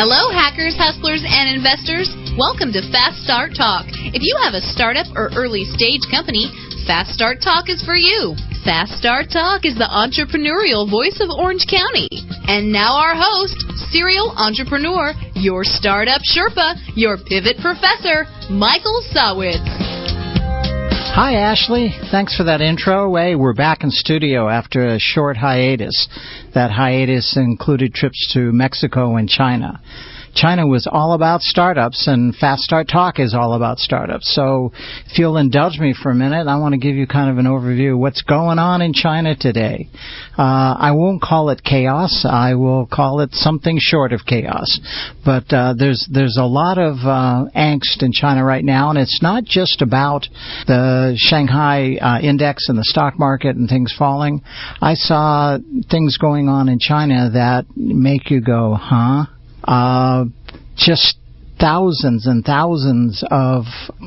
Hello, hackers, hustlers, and investors. Welcome to FastStart.talk. If you have a startup or early stage company, FastStart.talk is for you. FastStart.talk is the entrepreneurial voice of Orange County. And now our host, serial entrepreneur, your startup Sherpa, your pivot professor, Michael Sawitz. Hi, Ashley. Thanks for that intro. Hey, we're back in studio after a short hiatus. That hiatus included trips to Mexico and China. China was all about startups, and FastStart.talk is all about startups. So if you'll indulge me for a minute, I want to give you kind of an overview of what's going on in China today. I won't call it chaos. I will call it something short of chaos. But there's a lot of angst in China right now, and it's not just about the Shanghai index and the stock market and things falling. I saw things going on in China that make you go, huh? Just thousands and thousands of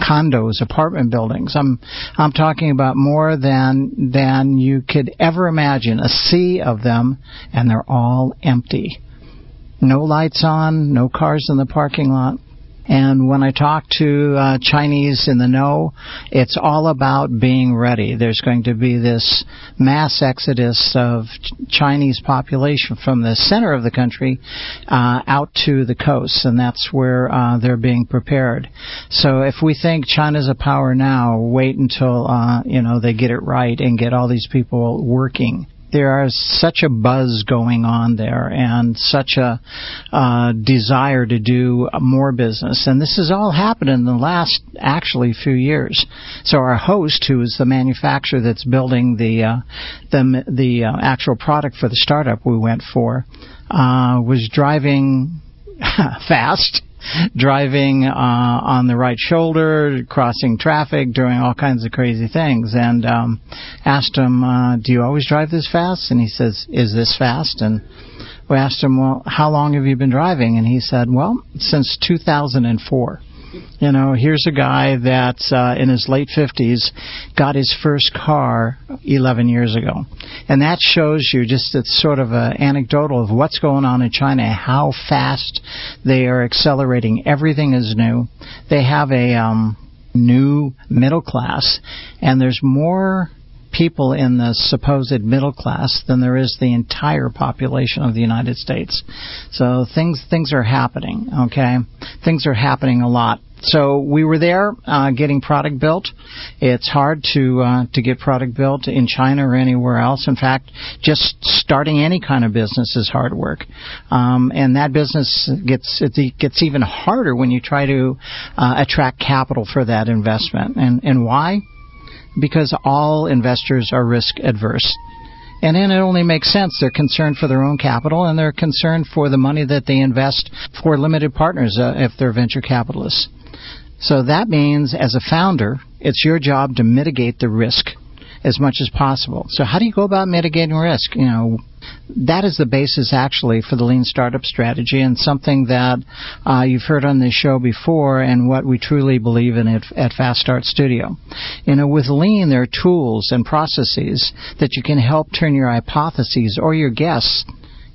condos, apartment buildings. I'm talking about more than you could ever imagine. A sea of them, and they're all empty. No lights on, no cars in the parking lot. And when I talk to Chinese in the know, it's all about being ready. There's going to be this mass exodus of Chinese population from the center of the country out to the coast, and that's where they're being prepared. So if we think China's a power now, wait until they get it right and get all these people working. There is such a buzz going on there and such a desire to do more business. And this has all happened in the last, actually, few years. So our host, who is the manufacturer that's building the actual product for the startup we went for, was driving fast, driving on the right shoulder, crossing traffic, doing all kinds of crazy things, and asked him, do you always drive this fast? And he says, is this fast? And we asked him, well, how long have you been driving? And he said, well, since 2004. Here's a guy that's in his late 50s, got his first car 11 years ago. And that shows you just, it's sort of an anecdotal of what's going on in China, how fast they are accelerating. Everything is new. They have a new middle class, and there's more people in the supposed middle class than there is the entire population of the United States. So things are happening, okay? Things are happening a lot. So we were there getting product built. It's hard to get product built in China or anywhere else. In fact, just starting any kind of business is hard work. And that business gets even harder when you try to attract capital for that investment. And why? Because all investors are risk adverse. And then it only makes sense. They're concerned for their own capital, and they're concerned for the money that they invest for limited partners if they're venture capitalists. So that means, as a founder, it's your job to mitigate the risk as much as possible. So how do you go about mitigating risk? That is the basis, actually, for the lean startup strategy, and something that you've heard on this show before, and what we truly believe in at Fast Start Studio. With lean, there are tools and processes that you can help turn your hypotheses or your guess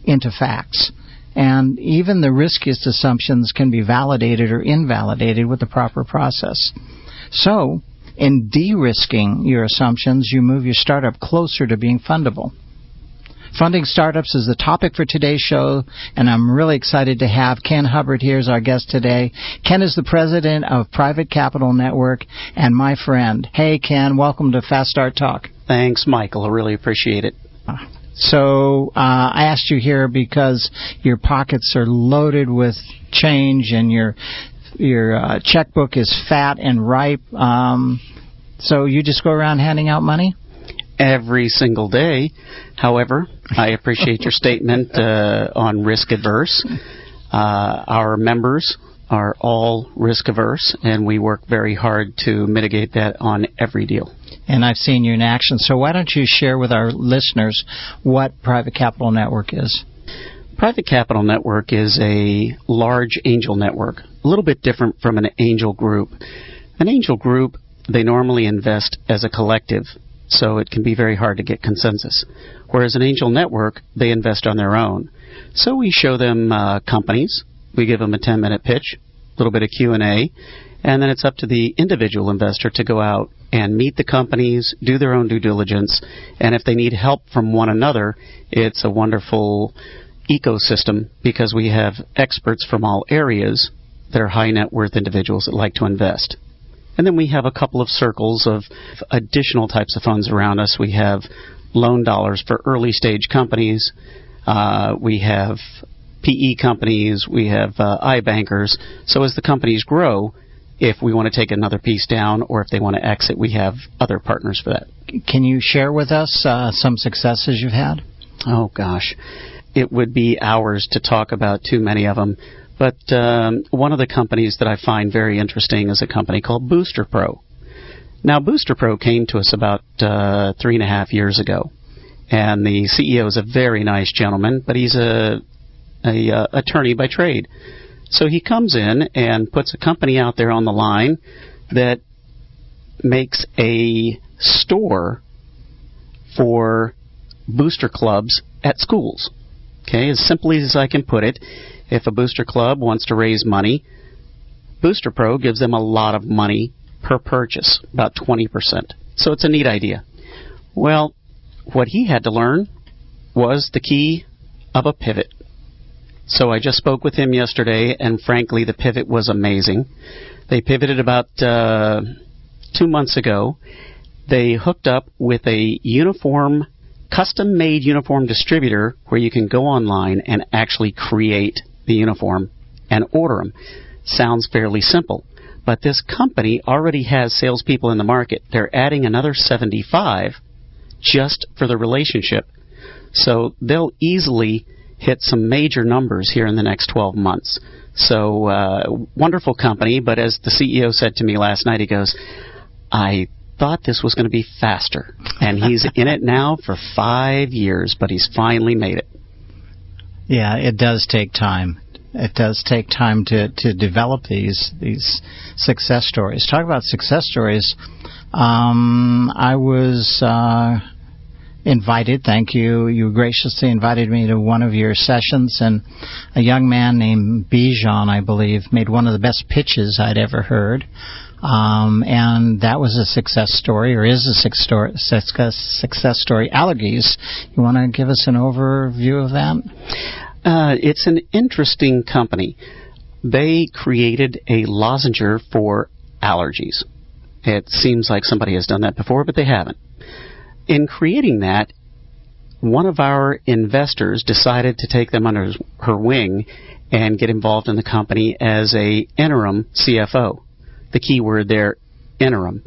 into facts. And even the riskiest assumptions can be validated or invalidated with the proper process. So, in de-risking your assumptions, you move your startup closer to being fundable. Funding startups is the topic for today's show, and I'm really excited to have Ken Hubbard here as our guest today. Ken is the president of Private Capital Network and my friend. Hey, Ken, welcome to Fast Start Talk. Thanks, Michael. I really appreciate it. So I asked you here because your pockets are loaded with change and your checkbook is fat and ripe. So you just go around handing out money? Every single day. However, I appreciate your statement on risk adverse. Our members are all risk averse, and we work very hard to mitigate that on every deal. And I've seen you in action. So why don't you share with our listeners what Private Capital Network is? Private Capital Network is a large angel network, a little bit different from an angel group. An angel group, they normally invest as a collective, so it can be very hard to get consensus. Whereas an angel network, they invest on their own. So we show them companies, We give them a 10-minute pitch, a little bit of Q&A, and then it's up to the individual investor to go out and meet the companies, do their own due diligence, and if they need help from one another, it's a wonderful ecosystem because we have experts from all areas that are high net worth individuals that like to invest. And then we have a couple of circles of additional types of funds around us. We have loan dollars for early stage companies. We have PE companies. We have iBankers. So as the companies grow, if we want to take another piece down or if they want to exit, we have other partners for that. Can you share with us some successes you've had? Oh, gosh. It would be hours to talk about too many of them. But one of the companies that I find very interesting is a company called Booster Pro. Now, Booster Pro came to us about 3.5 years ago. And the CEO is a very nice gentleman, but he's a attorney by trade. So he comes in and puts a company out there on the line that makes a store for booster clubs at schools. Okay, as simply as I can put it, if a booster club wants to raise money, Booster Pro gives them a lot of money per purchase, about 20%. So it's a neat idea. Well, what he had to learn was the key of a pivot. So I just spoke with him yesterday, and frankly, the pivot was amazing. They pivoted about 2 months ago. They hooked up with a custom-made uniform distributor where you can go online and actually create the uniform and order them. Sounds fairly simple. But this company already has salespeople in the market. They're adding another 75 just for the relationship. So they'll easily hit some major numbers here in the next 12 months. So wonderful company, but as the CEO said to me last night, he goes, I thought this was going to be faster. And he's in it now for 5 years, but he's finally made it. Yeah, it does take time. It does take time to develop these success stories. Talk about success stories. I was invited, thank you. You graciously invited me to one of your sessions, and a young man named Bijan, I believe, made one of the best pitches I'd ever heard. And that was a success story, or is a success story. Allergies. You want to give us an overview of that? It's an interesting company. They created a lozenger for allergies. It seems like somebody has done that before, but they haven't. In creating that, one of our investors decided to take them under her wing and get involved in the company as a interim CFO. The key word there, interim.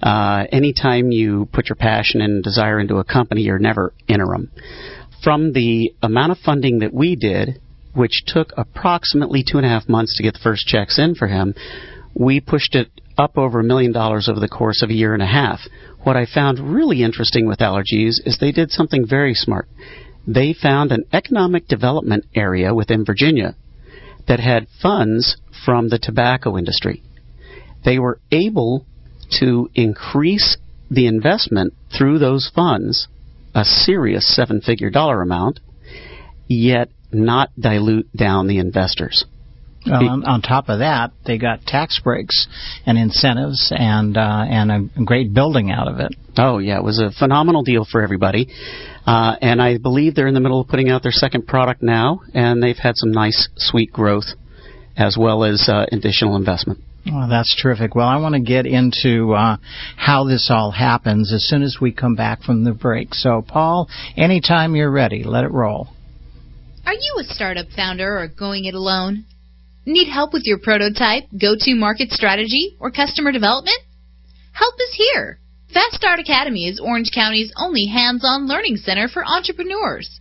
Anytime you put your passion and desire into a company, you're never interim. From the amount of funding that we did, which took approximately 2.5 months to get the first checks in for him, we pushed it up over $1 million over the course of 1.5 years. What I found really interesting with allergies is they did something very smart. They found an economic development area within Virginia that had funds from the tobacco industry. They were able to increase the investment through those funds, a serious 7-figure dollar amount, yet not dilute down the investors. On top of that, they got tax breaks and incentives and a great building out of it. Oh, yeah, it was a phenomenal deal for everybody. And I believe they're in the middle of putting out their second product now, and they've had some nice, sweet growth as well as additional investment. Oh, that's terrific. Well, I want to get into how this all happens as soon as we come back from the break. So, Paul, anytime you're ready, let it roll. Are you a startup founder or going it alone? Need help with your prototype, go-to-market strategy, or customer development? Help is here. Fast Start Academy is Orange County's only hands-on learning center for entrepreneurs.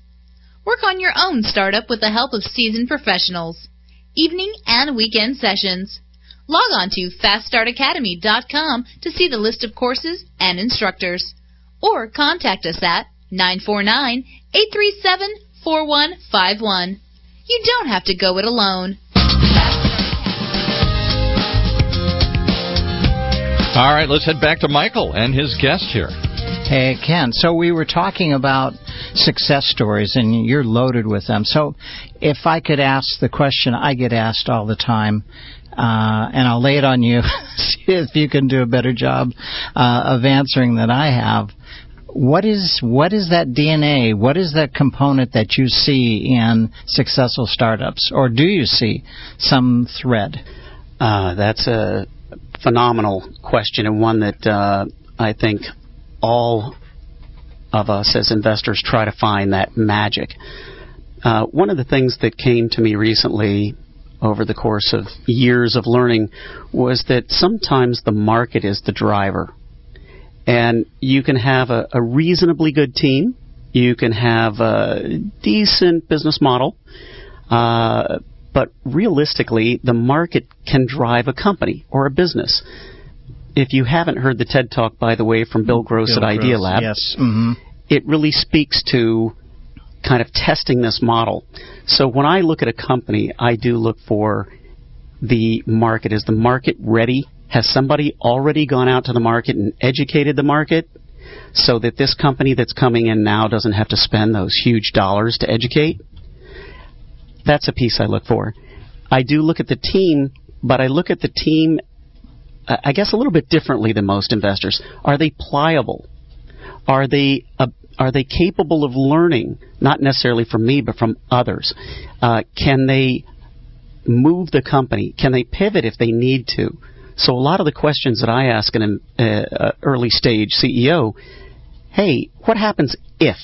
Work on your own startup with the help of seasoned professionals. Evening and weekend sessions. Log on to FastStartAcademy.com to see the list of courses and instructors. Or contact us at 949-837-4151. You don't have to go it alone. All right, let's head back to Michael and his guest here. Hey, Ken. So we were talking about success stories, and you're loaded with them. So if I could ask the question I get asked all the time, and I'll lay it on you, see if you can do a better job of answering than I have. What is that DNA? What is that component that you see in successful startups? Or do you see some thread? That's a phenomenal question, and one that I think all of us as investors try to find that magic. One of the things that came to me recently over the course of years of learning was that sometimes the market is the driver. And you can have a reasonably good team. You can have a decent business model. But realistically, the market can drive a company or a business. If you haven't heard the TED Talk, by the way, from Bill Gross at Idea Lab, yes. Mm-hmm. It really speaks to kind of testing this model. So when I look at a company, I do look for the market. Is the market ready? Has somebody already gone out to the market and educated the market so that this company that's coming in now doesn't have to spend those huge dollars to educate? That's a piece I look for. I do look at the team, but I look at the team, I guess, a little bit differently than most investors. Are they pliable? Are they capable of learning, not necessarily from me, but from others? Can they move the company? Can they pivot if they need to? So a lot of the questions that I ask an early stage CEO, hey, what happens if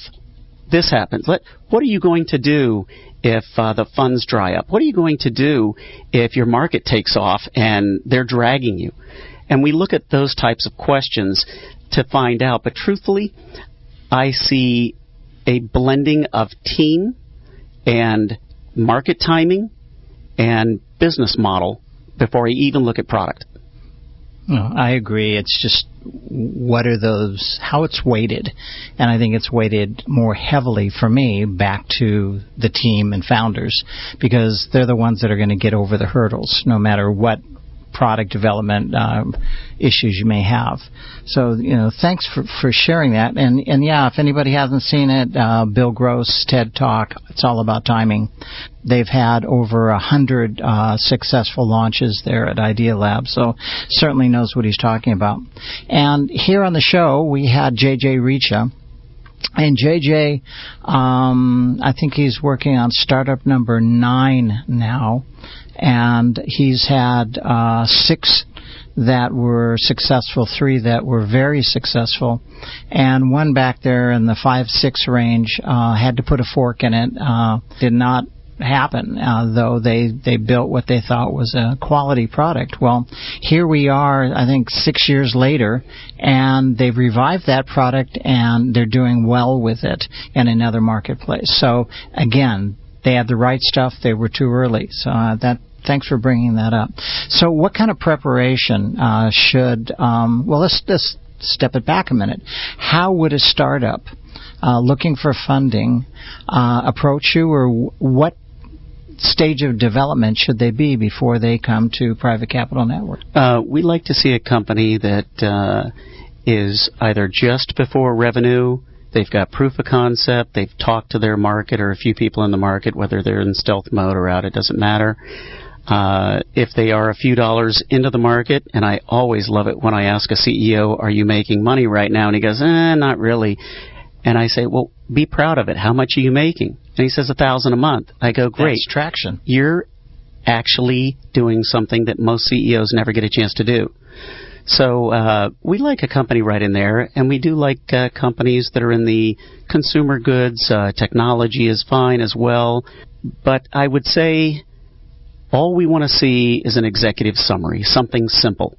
this happens? What are you going to do if the funds dry up? What are you going to do if your market takes off and they're dragging you? And we look at those types of questions to find out. But truthfully, I see a blending of team and market timing and business model before I even look at product. No, I agree. It's just what are those, how it's weighted. And I think it's weighted more heavily for me back to the team and founders, because they're the ones that are going to get over the hurdles no matter what product development issues you may have. So, thanks for sharing that. And yeah, if anybody hasn't seen it, Bill Gross, TED Talk, it's all about timing. They've had over 100 successful launches there at Idea Lab, so certainly knows what he's talking about. And here on the show, we had J.J. Richa. And J.J., I think he's working on startup number 9 now. And he's had 6 that were successful, 3 that were very successful, and one back there in the 5-6 range had to put a fork in it. Did not happen, though they built what they thought was a quality product. Well, here we are, I think 6 years later, and they've revived that product, and they're doing well with it in another marketplace. So, again, they had the right stuff. They were too early. So thanks for bringing that up. So what kind of preparation should, let's step it back a minute. How would a startup looking for funding approach you, or what stage of development should they be before they come to Private Capital Network? We like to see a company that is either just before revenue. They've got proof of concept. They've talked to their market or a few people in the market, whether they're in stealth mode or out, it doesn't matter. If they are a few dollars into the market, and I always love it when I ask a CEO, are you making money right now? And he goes, not really. And I say, well, be proud of it. How much are you making? And he says $1,000 a month. I go, great. That's traction. You're actually doing something that most CEOs never get a chance to do. So we like a company right in there, and we do like companies that are in the consumer goods. Technology is fine as well. But I would say all we want to see is an executive summary, something simple.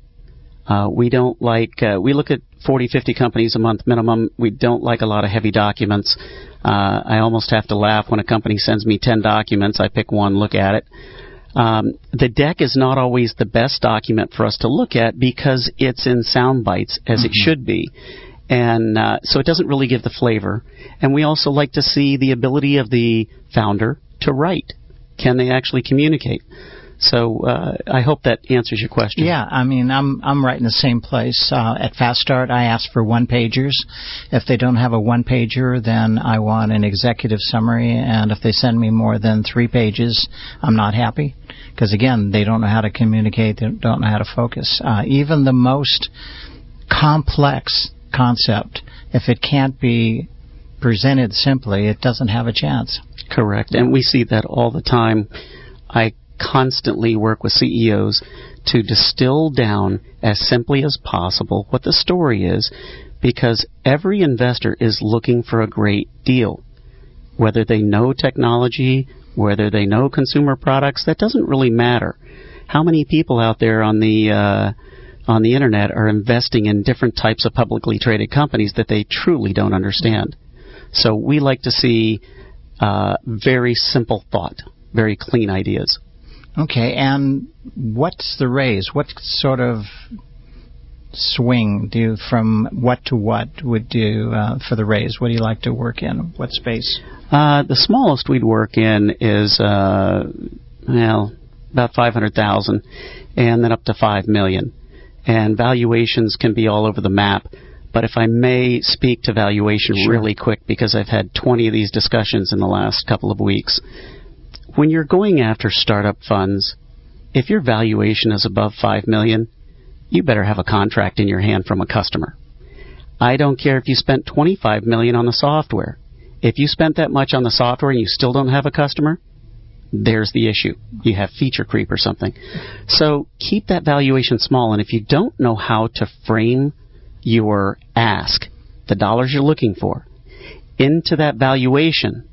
We don't like, we look at 40, 50 companies a month minimum. We don't like a lot of heavy documents. I almost have to laugh when a company sends me 10 documents. I pick one, look at it. The deck is not always the best document for us to look at because it's in sound bites, as it should be. And so it doesn't really give the flavor. And we also like to see the ability of the founder to write. Can they actually communicate? So I hope that answers your question. Yeah, I mean, I'm right in the same place. At Fast Start, I ask for one-pagers. If they don't have a one-pager, then I want an executive summary, and if they send me more than 3 pages, I'm not happy. Because, again, they don't know how to communicate, they don't know how to focus. Even the most complex concept, if it can't be presented simply, it doesn't have a chance. Correct, and we see that all the time. I constantly work with CEOs to distill down as simply as possible what the story is, because every investor is looking for a great deal. Whether they know technology, whether they know consumer products, that doesn't really matter. How many people out there on the internet are investing in different types of publicly traded companies that they truly don't understand? So we like to see very simple thought, very clean ideas. Okay, and what's the raise? What sort of swing do you, from what to what would do for the raise? What do you like to work in? What space? The smallest we'd work in is, about $500,000, and then up to $5 million. And valuations can be all over the map. But if I may speak to valuation really quick, because I've had 20 of these discussions in the last couple of weeks. When you're going after startup funds, if your valuation is above $5 million, you better have a contract in your hand from a customer. I don't care if you spent $25 million on the software. If you spent that much on the software and you still don't have a customer, there's the issue. You have feature creep or something. So keep that valuation small, and if you don't know how to frame your ask, the dollars you're looking for, into that valuation,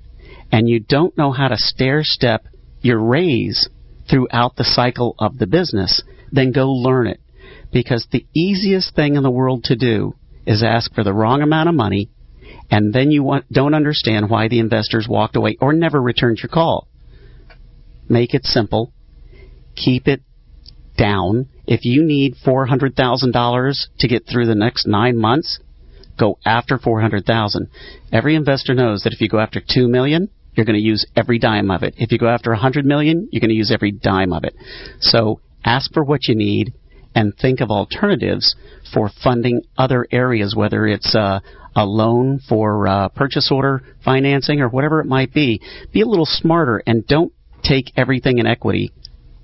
and you don't know how to stair-step your raise throughout the cycle of the business, then go learn it. Because the easiest thing in the world to do is ask for the wrong amount of money, and then you don't understand why the investors walked away or never returned your call. Make it simple. Keep it down. If you need $400,000 to get through the next 9 months, go after $400,000. Every investor knows that if you go after $2 million, you're going to use every dime of it. If you go after $100 million, you're going to use every dime of it. So ask for what you need and think of alternatives for funding other areas, whether it's a loan for purchase order financing or whatever it might be. Be a little smarter and don't take everything in equity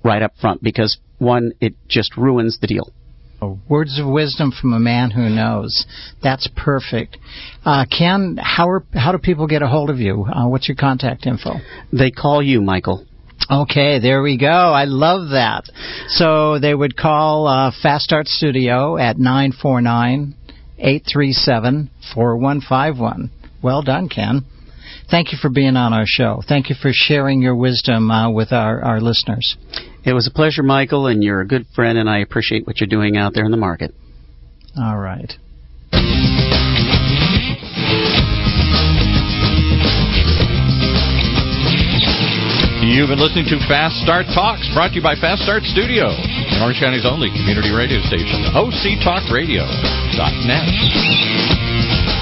right up front, because, one, it just ruins the deal. Words of wisdom from a man who knows. That's perfect. Ken, how do people get a hold of you? What's your contact info? They call you, Michael. Okay, there we go. I love that. So they would call Fast Start Studio at 949-837-4151. Well done, Ken. Thank you for being on our show. Thank you for sharing your wisdom with our listeners. It was a pleasure, Michael, and you're a good friend, and I appreciate what you're doing out there in the market. All right. You've been listening to Fast Start Talks, brought to you by Fast Start Studio, Orange County's only community radio station, OCTalkRadio.net.